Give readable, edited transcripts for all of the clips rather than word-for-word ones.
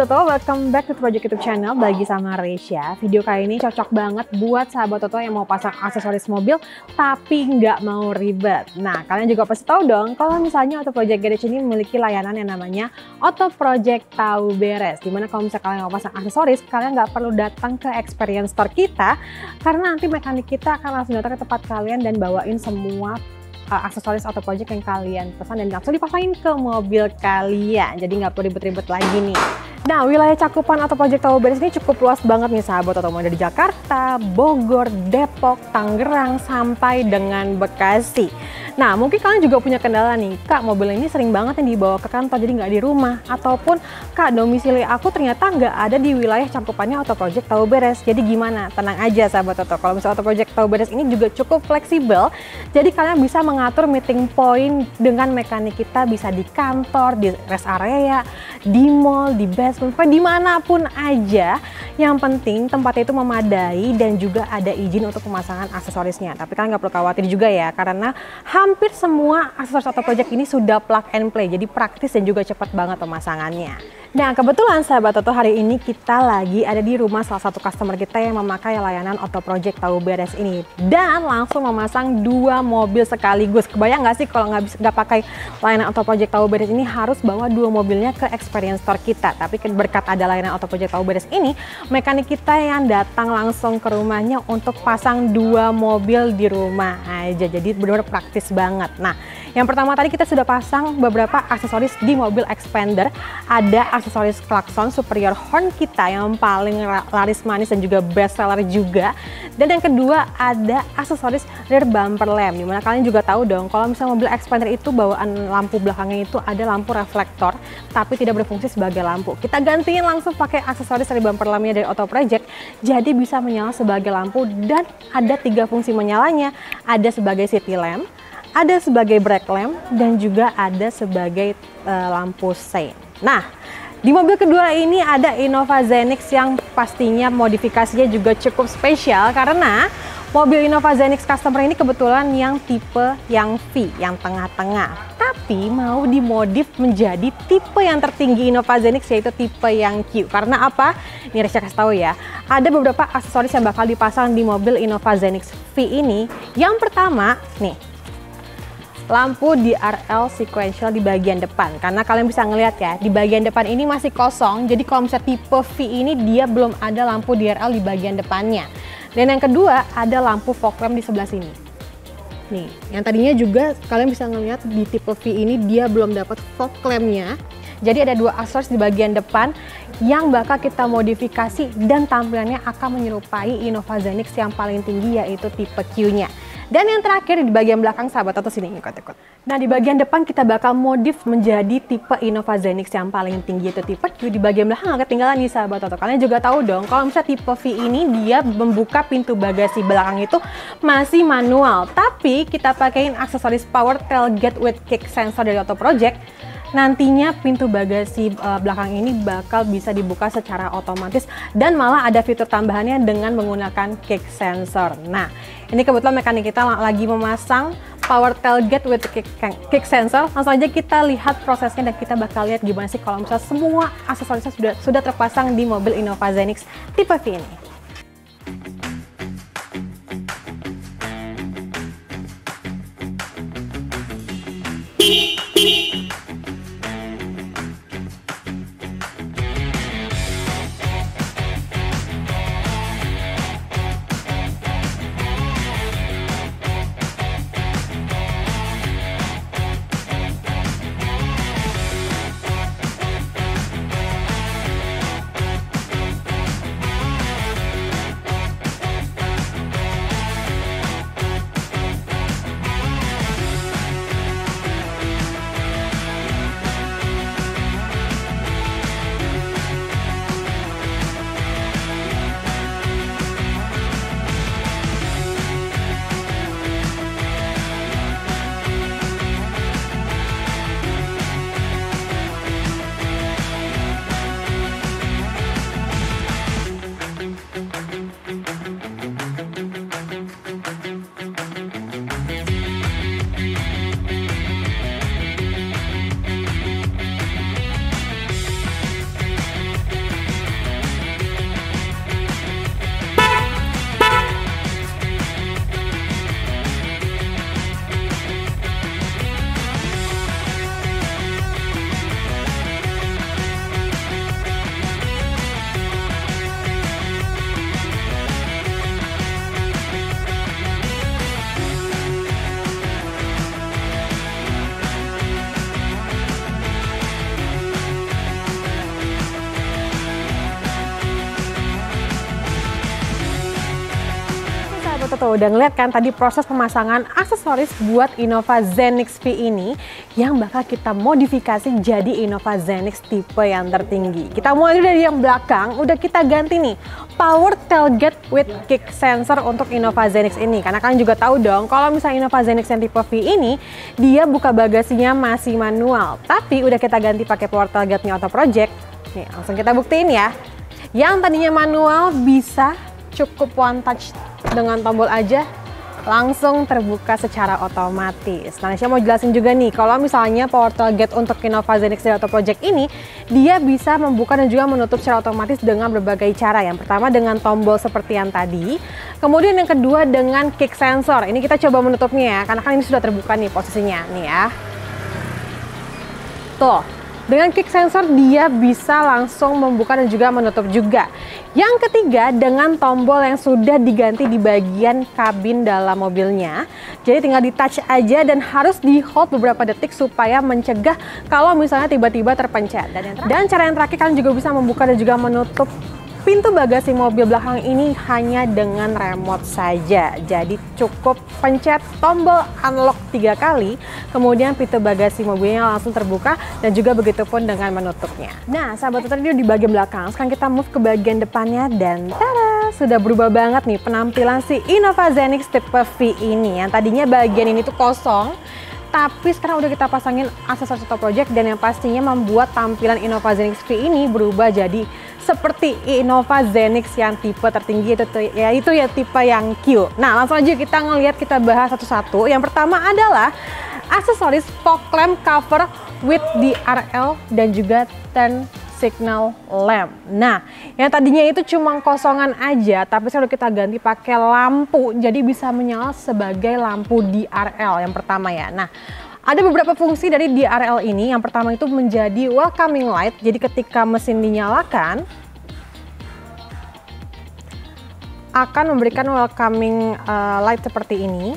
Toto, welcome back to Project YouTube channel Bagi sama Resya. Video kali ini cocok banget buat sahabat Toto yang mau pasang aksesoris mobil tapi nggak mau ribet. Nah, kalian juga pasti tahu dong kalau misalnya Auto Project Garage ini memiliki layanan yang namanya Auto Project Tahu Beres. Dimana kalau misalnya kalian mau pasang aksesoris, kalian nggak perlu datang ke experience store kita karena nanti mekanik kita akan langsung datang ke tempat kalian dan bawain semua aksesoris Auto Project yang kalian pesan dan langsung dipasangin ke mobil kalian. Jadi nggak perlu ribet-ribet lagi nih. Nah, wilayah cakupan Auto Project Tahu Beres ini cukup luas banget nih sahabat Toto, mulai dari Jakarta, Bogor, Depok, Tangerang, sampai dengan Bekasi. Nah, mungkin kalian juga punya kendala nih, Kak, mobil ini sering banget yang dibawa ke kantor jadi nggak di rumah. Ataupun, Kak, domisili aku ternyata nggak ada di wilayah cakupannya Auto Project Tahu Beres. Jadi gimana? Tenang aja sahabat Toto, kalau misalnya Auto Project Tahu Beres ini juga cukup fleksibel. Jadi kalian bisa mengatur meeting point dengan mekanik kita, bisa di kantor, di rest area, di mall, di basement, dimanapun aja. Yang penting tempatnya itu memadai dan juga ada izin untuk pemasangan aksesorisnya. Tapi kalian nggak perlu khawatir juga ya, karena hampir semua aksesoris Auto Project ini sudah plug and play, jadi praktis dan juga cepat banget pemasangannya. Nah, kebetulan sahabat Toto, hari ini kita lagi ada di rumah salah satu customer kita yang memakai layanan Auto Project Tahu Beres ini dan langsung memasang 2 mobil sekaligus. Kebayang nggak sih kalau nggak pakai layanan Auto Project Tahu Beres ini harus bawa 2 mobilnya ke experience store kita. Tapi berkat ada layanan Auto Project Tahu Beres ini, mekanik kita yang datang langsung ke rumahnya untuk pasang 2 mobil di rumah aja. Jadi benar-benar praktis banget. Nah, yang pertama tadi kita sudah pasang beberapa aksesoris di mobil expander. Ada aksesoris klakson superior horn kita yang paling laris manis dan juga best seller juga. Dan yang kedua ada aksesoris rear bumper lamp, dimana kalian juga tahu dong kalau misalnya mobil expander itu bawaan lampu belakangnya itu ada lampu reflektor tapi tidak berfungsi sebagai lampu. Kita gantiin langsung pakai aksesoris rear bumper lampnya dari Auto Project, jadi bisa menyala sebagai lampu dan ada 3 fungsi menyalanya. Ada sebagai city lamp, ada sebagai brake lamp, dan juga ada sebagai lampu sein. Nah, di mobil kedua ini ada Innova Zenix yang pastinya modifikasinya juga cukup spesial karena mobil Innova Zenix customer ini kebetulan yang tipe yang V, yang tengah-tengah. Tapi mau dimodif menjadi tipe yang tertinggi Innova Zenix, yaitu tipe yang Q. Karena apa? Ini Resya kasih tahu ya. Ada beberapa aksesoris yang bakal dipasang di mobil Innova Zenix V ini. Yang pertama, nih, lampu DRL sequential di bagian depan. Karena kalian bisa ngelihat ya, di bagian depan ini masih kosong. Jadi kalau misalnya tipe V ini dia belum ada lampu DRL di bagian depannya. Dan yang kedua ada lampu fog lamp di sebelah sini. Nih, yang tadinya juga kalian bisa ngelihat di tipe V ini dia belum dapat fog lampnya. Jadi ada 2 aksesoris di bagian depan yang bakal kita modifikasi dan tampilannya akan menyerupai Innova Zenix yang paling tinggi, yaitu tipe Q-nya. Dan yang terakhir di bagian belakang sahabat Toto, sini ikut-ikut. Nah, di bagian depan kita bakal modif menjadi tipe Innova Zenix yang paling tinggi, itu tipe Q. Di bagian belakang nggak ketinggalan nih sahabat Toto. Kalian juga tahu dong kalau misalnya tipe V ini dia membuka pintu bagasi belakang itu masih manual. Tapi kita pakaiin aksesoris power tailgate with kick sensor dari Auto Project. Nantinya pintu bagasi belakang ini bakal bisa dibuka secara otomatis dan malah ada fitur tambahannya dengan menggunakan kick sensor. Nah, ini kebetulan mekanik kita lagi memasang power tailgate with kick sensor. Langsung aja kita lihat prosesnya dan kita bakal lihat gimana sih kalau misalnya semua aksesorisnya sudah terpasang di mobil Innova Zenix tipe V ini. tuh udah ngeliat kan tadi proses pemasangan aksesoris buat Innova Zenix V ini yang bakal kita modifikasi jadi Innova Zenix tipe yang tertinggi. Kita mulai dari yang belakang, udah kita ganti nih power tailgate with kick sensor untuk Innova Zenix ini. Karena kalian juga tahu dong kalau misalnya Innova Zenix yang tipe V ini dia buka bagasinya masih manual. Tapi udah kita ganti pakai power tailgate-nya Auto Project. Nih langsung kita buktiin ya. Yang tadinya manual bisa cukup one touch dengan tombol aja langsung terbuka secara otomatis. Nah, saya mau jelasin juga nih, kalau misalnya power tailgate untuk Innova Zenix dari Auto Project ini, dia bisa membuka dan juga menutup secara otomatis dengan berbagai cara. Yang pertama dengan tombol seperti yang tadi, kemudian yang kedua dengan kick sensor. Ini kita coba menutupnya ya, karena kan ini sudah terbuka nih posisinya, nih ya. Tuh. Dengan kick sensor dia bisa langsung membuka dan juga menutup juga. Yang ketiga dengan tombol yang sudah diganti di bagian kabin dalam mobilnya. Jadi tinggal di touch aja dan harus di hold beberapa detik supaya mencegah kalau misalnya tiba-tiba terpencet. Dan cara yang terakhir kalian juga bisa membuka dan juga menutup pintu bagasi mobil belakang ini hanya dengan remote saja. Jadi cukup pencet tombol unlock 3 kali, kemudian pintu bagasi mobilnya langsung terbuka dan juga begitu pun dengan menutupnya. Nah, sahabat tadi di bagian belakang, sekarang kita move ke bagian depannya dan tada! Sudah berubah banget nih penampilan si Innova Zenix tipe V ini. Yang tadinya bagian ini tuh kosong, tapi sekarang udah kita pasangin aksesoris Auto Project dan yang pastinya membuat tampilan Innova Zenix V ini berubah jadi seperti Innova Zenix yang tipe tertinggi, yaitu ya tipe yang Q. Nah, langsung aja kita ngelihat, kita bahas satu-satu. Yang pertama adalah aksesoris fog lamp cover with DRL dan juga turn signal lamp. Nah, yang tadinya itu cuma kosongan aja, tapi sekarang kita ganti pakai lampu, jadi bisa menyala sebagai lampu DRL yang pertama ya. Nah, ada beberapa fungsi dari DRL ini. Yang pertama itu menjadi welcoming light. Jadi ketika mesin dinyalakan akan memberikan welcoming light seperti ini.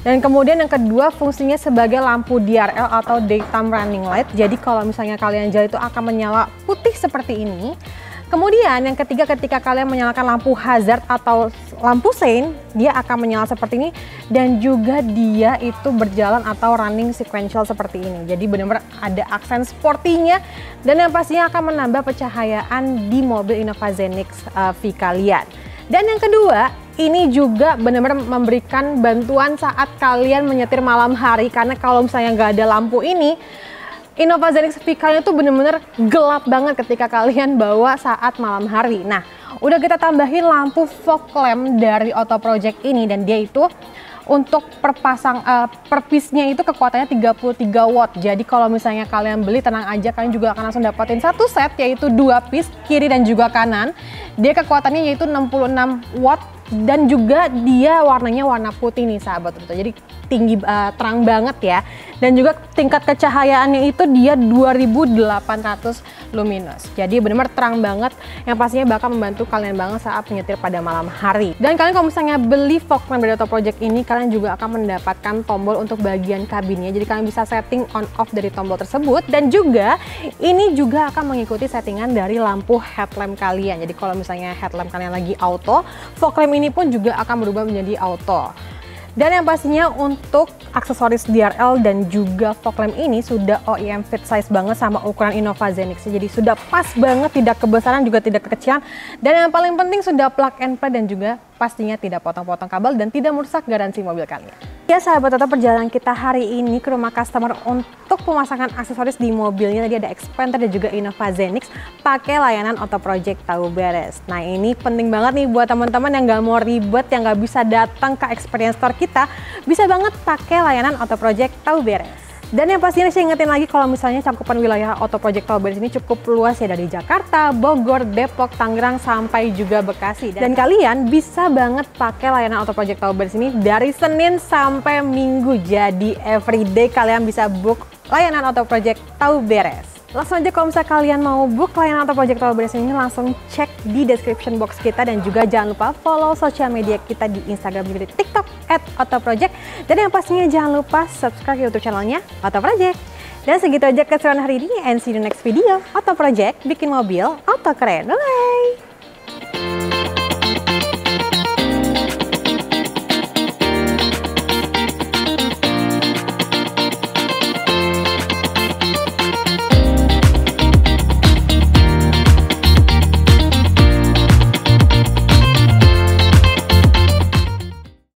Dan kemudian yang kedua fungsinya sebagai lampu DRL atau daytime running light. Jadi kalau misalnya kalian jalan itu akan menyala putih seperti ini. Kemudian yang ketiga ketika kalian menyalakan lampu hazard atau lampu sein, dia akan menyala seperti ini dan juga dia itu berjalan atau running sequential seperti ini. Jadi benar-benar ada aksen sportinya dan yang pastinya akan menambah pencahayaan di mobil Innova Zenix V kalian. Dan yang kedua, ini juga benar-benar memberikan bantuan saat kalian menyetir malam hari, karena kalau misalnya nggak ada lampu ini, Innova Zenix V kalian itu bener-bener gelap banget ketika kalian bawa saat malam hari. Nah, udah kita tambahin lampu fog lamp dari Auto Project ini dan dia itu untuk per piece-nya itu kekuatannya 33 watt. Jadi kalau misalnya kalian beli, tenang aja, kalian juga akan langsung dapetin satu set, yaitu 2 piece kiri dan juga kanan. Dia kekuatannya yaitu 66 watt dan juga dia warnanya warna putih nih sahabat. Jadi tinggi, terang banget ya. Dan juga tingkat kecahayaannya itu dia 2800 luminous. Jadi benar-benar terang banget yang pastinya bakal membantu kalian banget saat menyetir pada malam hari. Dan kalian kalau misalnya beli fog lamp dari Auto Project ini, kalian juga akan mendapatkan tombol untuk bagian kabinnya. Jadi kalian bisa setting on off dari tombol tersebut dan juga ini juga akan mengikuti settingan dari lampu headlamp kalian. Jadi kalau misalnya headlamp kalian lagi auto, fog lamp ini pun juga akan berubah menjadi auto. Dan yang pastinya untuk aksesoris DRL dan juga fog lamp ini sudah OEM fit size banget sama ukuran Innova Zenix. Jadi sudah pas banget, tidak kebesaran juga tidak kekecilan. Dan yang paling penting sudah plug and play dan juga pastinya tidak potong-potong kabel dan tidak merusak garansi mobil kalian. Ya sahabat, tetap perjalanan kita hari ini ke rumah customer untuk pemasangan aksesoris di mobilnya. Tadi ada Xpander dan juga Innova Zenix pakai layanan Auto Project tahu beres. Nah ini penting banget nih buat teman-teman yang nggak mau ribet, yang nggak bisa datang ke experience store kita, bisa banget pakai layanan Auto Project tahu beres. Dan yang pastinya saya ingetin lagi kalau misalnya cakupan wilayah Auto Project tahu beres ini cukup luas ya, dari Jakarta, Bogor, Depok, Tangerang sampai juga Bekasi. Dan kalian bisa banget pakai layanan Auto Project tahu beres ini dari Senin sampai Minggu. Jadi everyday kalian bisa book layanan Auto Project tahu beres. Langsung aja kalau misalnya kalian mau book layanan Auto Project tahu beres ini, langsung cek di description box kita dan juga jangan lupa follow sosial media kita di Instagram dan di TikTok @autoproject. Dan yang pastinya jangan lupa subscribe YouTube channelnya Auto Project. Dan segitu aja keseruan hari ini, and see you the next video. Auto Project, bikin mobil auto keren. Bye!